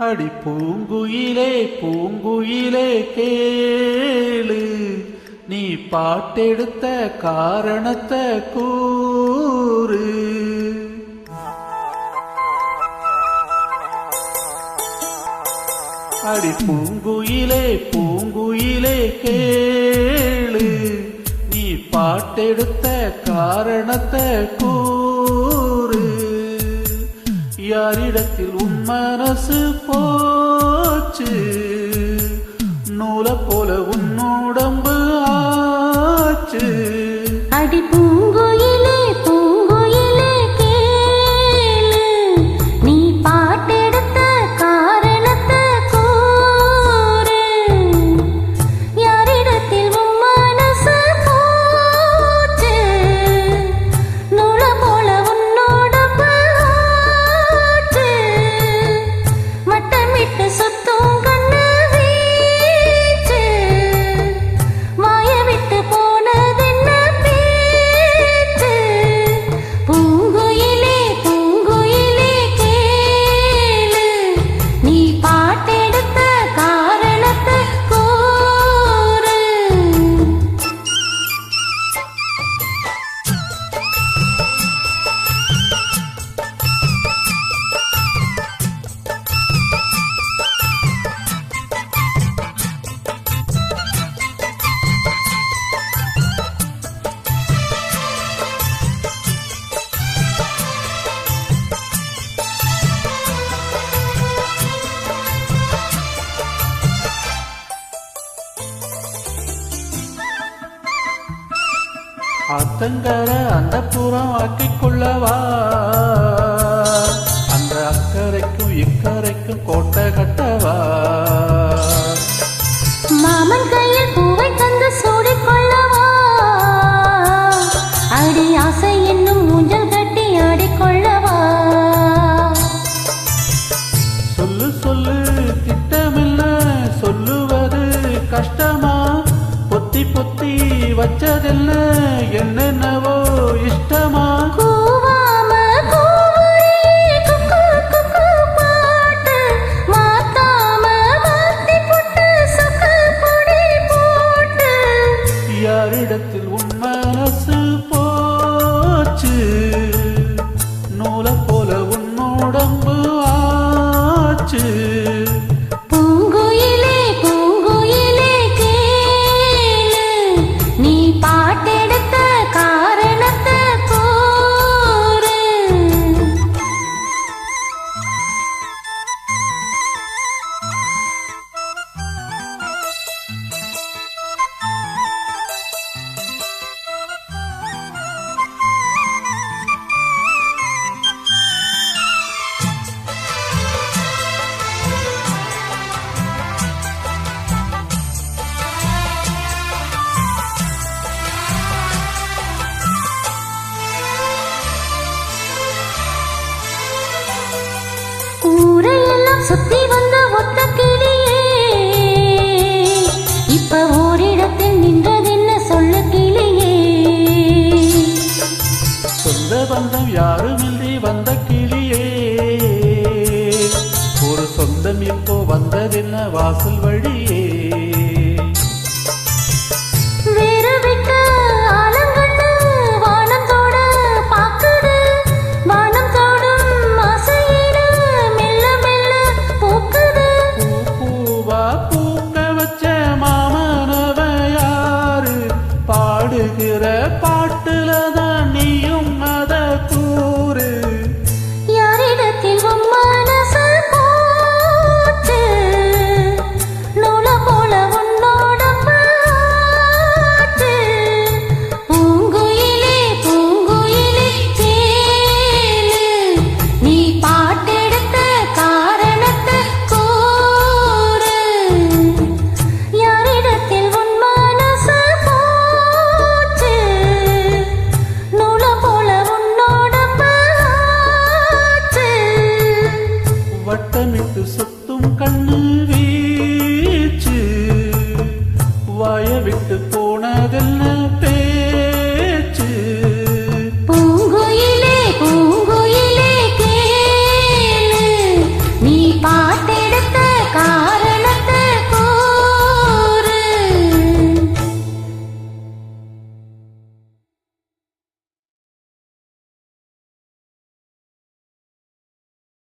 அடி பூங்குயிலே பூங்குயிலே கேளு, நீ பாட்டெடுத்த காரணத்தை கூறு. அடி பூங்குயிலே பூங்குயிலே கேளு, நீ பாட்டெடுத்த காரணத்தை கூறு. யாரிடத்தில் உன் மனசு போச்சு, நூலை போல உன் உடம்பு ஆச்சு. அடி பூங்குயிலே பூங்குயிலே கேளு, நீ பாட்டெடுத்த காரணத்தை கூறு. யாரிடத்தில் உன் மனசு போச்சு, நூலை போல உன் உடம்பு ஆச்சு. வட்டமிட்டு சுத்தும் கண்ணு வீச்சு, வாய விட்டு போனதென்ன பேச்சு. பூங்குயிலே பூங்குயிலே கேளு, நீ பாட்டெடுத்த காரணத்தை கூறு. அத்தங்கர அந்த புறம் ஆக்கிக் கொள்ளவா, அந்த அக்கறைக்கும் இக்கரைக்கும் கோட்டை கட்டவா. மாமன் கையில் பூவை தந்து சூடிக்கொள்ளவா, அடி ஆசை என்னும் ஊஞ்சல் கட்டி ஆடிக்கொள்ளவா. சொல்லு சொல்லு திட்டமில்ல, சொல்லுவது கஷ்டமா. பொத்தி பொத்தி வச்சதெல்ல, என்னென்னவோ இஷ்டமா. கூவாம கூவுறே குக்கு குக்கு பாட்டு, மாத்தாம மாத்தி போட்டு சொக்கு பொடி போட்டு. யாரிடத்தில் உன் மனசு போச்சு, நூலை போல உன் உடம்பு ஆச்சு. பூங்குயிலே பூங்குயிலே கேளு, நீ பாட்டெடுத்த காரணத்தை கூறு. ஊரையெல்லாம் சுத்தி வந்த ஒத்த கிளியே, இப்ப ஓரிடத்தில் நின்றதென்ன சொல்லு கிளியே. சொந்த பந்தம் யாருமின்றி வந்த கிளியே, ஒரு சொந்தம் இப்போ வந்ததென்ன வாசல் வழியே.